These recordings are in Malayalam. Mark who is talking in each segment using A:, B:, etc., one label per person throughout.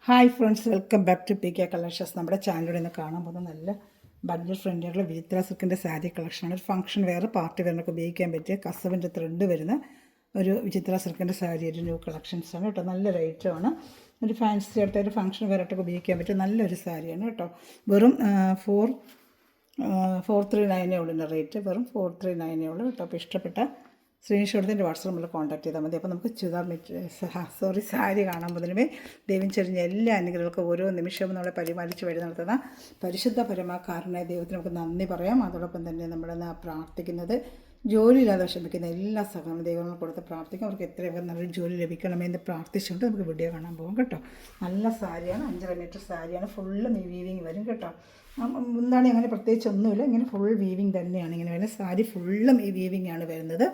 A: Hi friends, welcome back to P K collections. നമ്മുടെ ചാനലിൽ നിന്ന് കാണാൻ പോകുന്ന നല്ല ബഡ്ജറ്റ് ഫ്രണ്ട്ലിയായിട്ടുള്ള വിചിത്ര സിൽക്കിൻ്റെ സാരി കളക്ഷനാണ്. ഒരു ഫംഗ്ഷൻ വെയർ പാർട്ടി വെയറിനൊക്കെ ഉപയോഗിക്കാൻ പറ്റിയ കസവിൻ്റെ ത്രെഡ് വരുന്ന ഒരു വിചിത്ര സിൽക്കിൻ്റെ സാരി ഒരു ന്യൂ കളക്ഷൻസാണ് കേട്ടോ. നല്ലൊരു ഐറ്റമാണ്. ഒരു ഫാൻസി ആയിട്ട് ഒരു ഫംഗ്ഷൻ വെയറായിട്ടൊക്കെ ഉപയോഗിക്കാൻ പറ്റിയ നല്ലൊരു സാരിയാണ് കേട്ടോ. വെറും 439 ഉള്ളൂ റേറ്റ്. വെറും 439 ഉള്ളൂ കേട്ടോ. അപ്പോൾ ഇഷ്ടപ്പെട്ട സ്ക്രീൻഷോട്ടിൻ്റെ വാട്സപ്പ് നമ്മൾ കോൺടാക്ട് ചെയ്താൽ മതി. അപ്പോൾ നമുക്ക് സാരി കാണാൻ പോകുന്നതിനുമേ ദൈവം ചെറിഞ്ഞ എല്ലാ അനുഗ്രഹങ്ങൾക്കും ഓരോ നിമിഷവും നമ്മളെ പരിപാലിച്ച് വഴി നടത്തുന്ന പരിശുദ്ധ പരമാകാരനായ ദൈവത്തിന് നമുക്ക് നന്ദി പറയാം. അതോടൊപ്പം തന്നെ നമ്മളെന്ന് പ്രാർത്ഥിക്കുന്നത് ജോലിയില്ലാതെ വിഷമിക്കുന്ന എല്ലാ സഹകരണ ദൈവങ്ങളും കൊടുത്ത് പ്രാർത്ഥിക്കും. അവർക്ക് എത്രയൊക്കെ നല്ലൊരു ജോലി ലഭിക്കണമെന്ന് പ്രാർത്ഥിച്ചുകൊണ്ട് നമുക്ക് വീഡിയോ കാണാൻ പോകും കേട്ടോ. നല്ല സാരിയാണ്, 5.5 മീറ്റർ സാരിയാണ്. ഫുള്ള് വീവിങ് വരും കേട്ടോ. എന്താണ് അങ്ങനെ പ്രത്യേകിച്ച് ഒന്നുമില്ല, ഇങ്ങനെ ഫുൾ വീവിങ് തന്നെയാണ് ഇങ്ങനെ വരുന്നത്. സാരി ഫുള്ളും ഈ വീവിങ് ആണ് വരുന്നത്.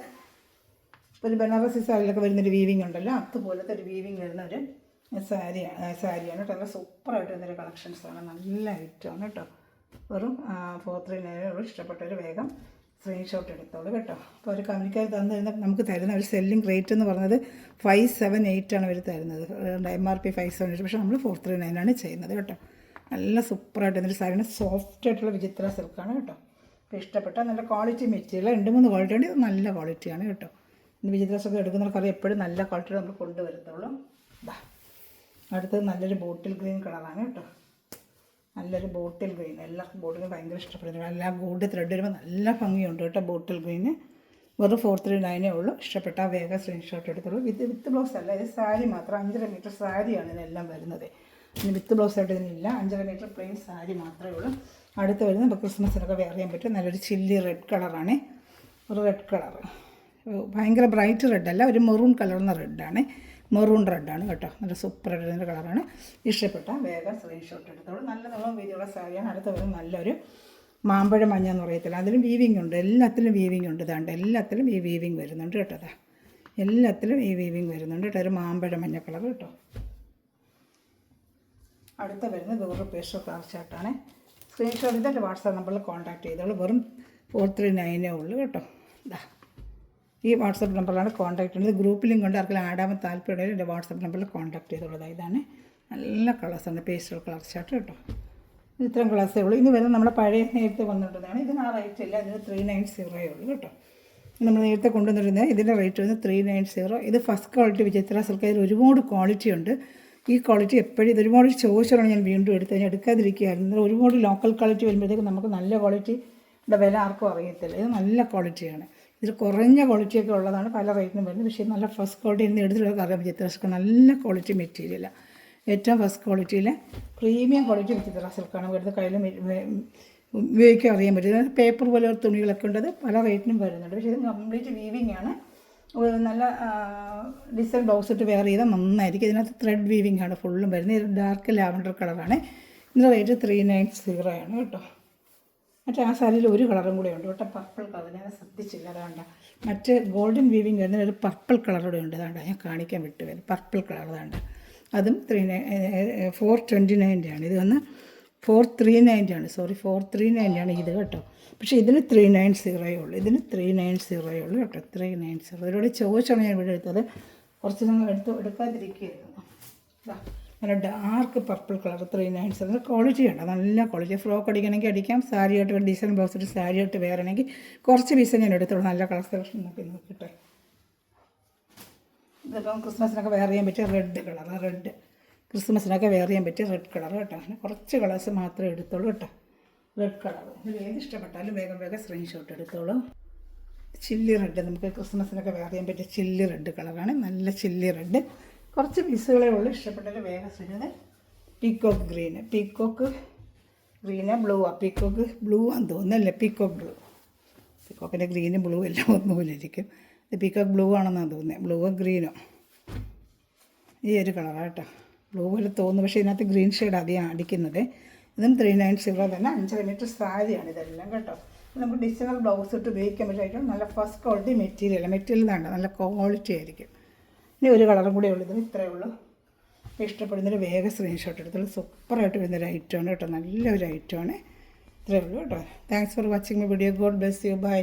A: ഒരു ബനാറസി സാരിയിലൊക്കെ വരുന്നൊരു വീവിങ് ഉണ്ടല്ലോ, അതുപോലത്തെ ഒരു വീവിങ് വരുന്ന ഒരു സാരിയാണ് കേട്ടോ. നല്ല സൂപ്പറായിട്ട് വരുന്നൊരു കളക്ഷൻസാണ്. നല്ല ഐറ്റമാണ് കേട്ടോ. വെറും 439 ഇഷ്ടപ്പെട്ടൊരു വേഗം സ്ക്രീൻഷോട്ട് എടുത്തോളൂ കേട്ടോ. അപ്പോൾ ഒരു കമ്പനിക്കാർ നമുക്ക് തരുന്ന ഒരു സെല്ലിംഗ് റേറ്റ് എന്ന് പറഞ്ഞത് 578 ആണ് അവർ തരുന്നത്. MRP 578, പക്ഷേ നമ്മൾ 439 ചെയ്യുന്നത് കേട്ടോ. നല്ല സൂപ്പറായിട്ട് വരുന്നൊരു സാരിയാണ്. സോഫ്റ്റ് ആയിട്ടുള്ള വിചിത്ര സിൽക്കാണ് കേട്ടോ. അപ്പോൾ ഇഷ്ടപ്പെട്ട നല്ല ക്വാളിറ്റി മെറ്റീരിയൽ 2-3 ക്വാളിറ്റി ഉണ്ട്. ഇത് നല്ല ക്വാളിറ്റിയാണ് കേട്ടോ. വിചിത്ര സിൽക്ക് എടുക്കുന്നവർക്കറിയാം എപ്പോഴും നല്ല ക്വാളിറ്റി നമ്മൾ കൊണ്ടുവരത്തുള്ളൂ. അടുത്തത് നല്ലൊരു ബോട്ടിൽ ഗ്രീൻ കളറാണ് കേട്ടോ. നല്ലൊരു ബോട്ടിൽ ഗ്രീൻ, എല്ലാവർക്കും ബോട്ടിൽ ഗ്രീൻ ഭയങ്കര ഇഷ്ടപ്പെടുന്നു. എല്ലാ ഗോൾഡ് ത്രെഡ് വരുമ്പോൾ നല്ല ഭംഗിയുണ്ട് കേട്ടോ. ബോട്ടിൽ ഗ്രീന് വെറും 439 ഉള്ളൂ. ഇഷ്ടപ്പെട്ട വേഗം സ്ക്രീൻഷോട്ട് എടുത്തുള്ളൂ. വിത്ത് ബ്ലൗസ് അല്ല, ഇത് സാരി മാത്രം. 5.5 മീറ്റർ സാരിയാണ് ഇതിനെല്ലാം വരുന്നത്. ഇനി വിത്ത് ബ്ലൗസ് ആയിട്ട് ഇതിനില്ല. 5.5 മീറ്റർ പ്ലെയിൻ സാരി മാത്രമേ ഉള്ളൂ. അടുത്ത് വരുന്നത് ഇപ്പോൾ ക്രിസ്മസിനൊക്കെ വെയർ ചെയ്യാൻ പറ്റും നല്ലൊരു ചില്ലി റെഡ് കളറാണ്. ഒരു റെഡ് കളർ, ഭയങ്കര ബ്രൈറ്റ് റെഡല്ല, ഒരു മെറൂൺ കളർന്ന റെഡാണ്. മെറൂൺ റെഡാണ് കേട്ടോ. നല്ല സൂപ്പർ ആയിട്ട് കളറാണ്. ഇഷ്ടപ്പെട്ട വേഗം സ്ക്രീൻഷോട്ട് എടുത്തോളൂ. നല്ല നീളം വീതിയുള്ള സാരിയാണ്. അടുത്ത വരും നല്ലൊരു മാമ്പഴ മഞ്ഞ എന്ന് പറയത്തില്ല, അതിലും വീവിങ് ഉണ്ട്. എല്ലാത്തിലും വീവിങ് ഉണ്ട്. ഇതാണ്ട് എല്ലാത്തിലും ഈ വീവിങ് വരുന്നുണ്ട് കേട്ടോ. എല്ലാത്തിലും ഈ വീവിങ് വരുന്നുണ്ട് കേട്ടോ. ഒരു മാമ്പഴ മഞ്ഞ കളർ കേട്ടോ. അടുത്ത വരുന്നത് വേറൊരു പേസ്റ്റൽ കളർ ചാർട്ടാണ്. സ്ക്രീൻഷോട്ട് എടുത്തിട്ട് വാട്സാപ്പ് നമ്പറിൽ കോൺടാക്ട് ചെയ്തോളൂ. വെറും 439 ഉള്ളൂ കേട്ടോ. ഈ വാട്സപ്പ് നമ്പറിലാണ് കോൺടാക്ട് ചെയ്യുന്നത്. ഗ്രൂപ്പ് ലിങ്ക് കൊണ്ട് ആർക്കെങ്കിലും ആടാൻ താല്പര്യമുണ്ടെങ്കിൽ എൻ്റെ വാട്സപ്പ് നമ്പറിൽ കോൺടാക്ട് ചെയ്തോളൂ. ഇതാണ് നല്ല കളേഴ്സാണ്, പേസ്റ്റൽ കളർ ചാർട്ട് കേട്ടോ. ഇത്രയും കളേഴ്സേ ഉള്ളൂ. ഇനി വരുന്നത് നമ്മുടെ പഴയ നേരത്തെ വന്നിട്ടുള്ളതാണ്. ഇതിന് ആ റേറ്റ് ഇല്ല, ഇതിന് 390 ഉള്ളൂ കേട്ടോ. നമ്മൾ നേരത്തെ കൊണ്ടുവന്നിരുന്നത് ഇതിൻ്റെ റേറ്റ് വരുന്നത് 390. ഇത് ഫസ്റ്റ് ക്വാളിറ്റി വിചിത്ര സിൽക്ക്. അതിൽ ഒരുപാട് ക്വാളിറ്റി ഉണ്ട്. ഈ ക്വാളിറ്റി എപ്പോഴും ഇത് ഒരുപാട് ചോദിച്ചാണ് ഞാൻ വീണ്ടും എടുത്തത്. ഞാൻ എടുക്കാതിരിക്കുകയായിരുന്നു. ഒരുപാട് ലോക്കൽ ക്വാളിറ്റി വരുമ്പോഴത്തേക്കും നമുക്ക് നല്ല ക്വാളിറ്റിയുടെ വില ആർക്കും അറിയത്തില്ല. ഇത് നല്ല ക്വാളിറ്റിയാണ്. ഇതിൽ കുറഞ്ഞ ക്വാളിറ്റിയൊക്കെ ഉള്ളതാണ് പല റേറ്റിനും വരുന്നത്. പക്ഷേ നല്ല ഫസ്റ്റ് ക്വാളിറ്റി നിന്ന് എടുത്തിട്ടൊക്കെ അറിയാൻ വിചിത്ര സിൽക്ക് നല്ല ക്വാളിറ്റി മെറ്റീരിയലാണ്. ഏറ്റവും ഫസ്റ്റ് ക്വാളിറ്റിയിലെ പ്രീമിയം ക്വാളിറ്റി വിചിത്ര സിൽക്കാണ് വരുന്നത്. കയ്യിൽ ഉപയോഗിക്കാൻ അറിയാൻ പറ്റും. പേപ്പർ പോലെ തുണികളൊക്കെ ഉണ്ടത് പല റേറ്റിനും വരുന്നുണ്ട്. പക്ഷേ ഇത് കംപ്ലീറ്റ് വീവിങ് ആണ്. നല്ല ഡിസൈൻ ബ്ലൗസ് ഇട്ട് വെയർ ചെയ്താൽ നന്നായിരിക്കും. ഇതിനകത്ത് ത്രെഡ് വീവിങ് ആണ് ഫുള്ളും വരുന്നത്. ഇത് ഡാർക്ക് ലാവൻഡർ കളറാണ്. ഇതിൻ്റെ റേറ്റ് 390 ആണ് കേട്ടോ. മറ്റേ ആ സാരിയിൽ ഒരു കളറും കൂടെ ഉണ്ട് കേട്ടോ, പർപ്പിൾ കളർ. ഞാൻ ശ്രദ്ധിച്ചില്ല, അതാണ്ട മറ്റേ ഗോൾഡൻ വീവിങ് വരുന്ന ഒരു പർപ്പിൾ കളറൂടെ ഉണ്ട്. അതാണ്ട ഞാൻ കാണിക്കാൻ വിട്ടുവരും. പർപ്പിൾ കളർ അതാണ്ട്, അതും 429 ആണ്. ഇത് വന്ന് 439 ആണ്. സോറി, 439 ആണ് ഇത് കേട്ടോ. പക്ഷേ ഇതിന് 390 ഉള്ളൂ. ഇതിന് 390 ഉള്ളൂ കേട്ടോ. 390. ഇതിലൂടെ ചോദിച്ചാണ് ഞാൻ ഇവിടെ എടുത്തത്. കുറച്ച് നമ്മൾ എടുക്കാതിരിക്കുകയായിരുന്നു. നല്ല ഡാർക്ക് പർപ്പിൾ കളർ 390. ക്വാളിറ്റി ഉണ്ട്, നല്ല ക്വാളിറ്റി. ഫ്രോക്ക് അടിക്കണമെങ്കിൽ അടിക്കാം. സാരിയായിട്ട് ഡിസൈൻ ബ്ലൗസ് ഇട്ട് സാരിയായിട്ട് വേറെയാണെങ്കിൽ കുറച്ച് പീസ് ഞാൻ എടുത്തോളൂ. നല്ല കളർ സെലക്ഷൻ നോക്കിട്ടെ. ഇതിപ്പം ക്രിസ്മസിനൊക്കെ വെയർ ചെയ്യാൻ പറ്റിയ റെഡ് കളർ. റെഡ് ക്രിസ്മസിനൊക്കെ വെയർ ചെയ്യാൻ പറ്റിയ റെഡ് കളർ കേട്ടോ. അങ്ങനെ കുറച്ച് കളേഴ്സ് മാത്രമേ എടുത്തോളൂ കേട്ടോ. റെഡ് കളർ ഇതിൽ ഏത് ഇഷ്ടപ്പെട്ടാലും വേഗം സ്ക്രീൻഷോട്ട് എടുത്തോളൂ. ചില്ലി റെഡ്, നമുക്ക് ക്രിസ്മസിനൊക്കെ വെയർ ചെയ്യാൻ പറ്റിയ ചില്ലി റെഡ് കളറാണ്. നല്ല ചില്ലി റെഡ്. കുറച്ച് പീസുകളേ ഉള്ളൂ. ഇഷ്ടപ്പെട്ടാലും വേഗം ചെയ്യുന്നത് പീക്കോക്ക് ഗ്രീന്. പീക്കോക്ക് ഗ്രീന് ബ്ലൂവാണ്. പീക്കോക്ക് ബ്ലൂ ആണെന്ന് തോന്നുന്നല്ലേ, പീക്കോക്ക് ബ്ലൂ. പീക്കോക്കിൻ്റെ ഗ്രീനും ബ്ലൂ എല്ലാം ഒന്നുപോലെ ഇരിക്കും. ഇത് പീക്കോക്ക് ബ്ലൂ ആണെന്നാണ് തോന്നുന്നത്. ബ്ലൂവോ ഗ്രീനോ ഈ ഒരു കളറാണ് കേട്ടോ. ബ്ലൂ പോലെ തോന്നുന്നു, പക്ഷേ ഇതിനകത്ത് ഗ്രീൻ ഷെയ്ഡ് അധികം അടിക്കുന്നത്. ഇതും 390 തന്നെ. 5.5 മീറ്റർ സാരിയാണ് ഇതെല്ലാം കേട്ടോ. നമുക്ക് ഡിസൈനർ ബ്ലൗസ് ഇട്ട് ഉപയോഗിക്കാൻ പറ്റും. നല്ല ഫസ്റ്റ് ക്വാളിറ്റി മെറ്റീരിയൽ വേണ്ട, നല്ല ക്വാളിറ്റി ആയിരിക്കും. ഇനി ഒരു കളറും കൂടെ ഉള്ളൂ. ഇതിന് ഇത്രയേ ഉള്ളൂ. ഇഷ്ടപ്പെടുന്നൊരു വേഗം സ്ക്രീൻഷോട്ട് എടുത്തോളൂ. സൂപ്പറായിട്ട് വരുന്നൊരു ഐറ്റമാണ് കേട്ടോ. നല്ലൊരു ഐറ്റമാണ്. ഇത്രയേ ഉള്ളൂ കേട്ടോ. Thanks for watching my video. God bless you. By.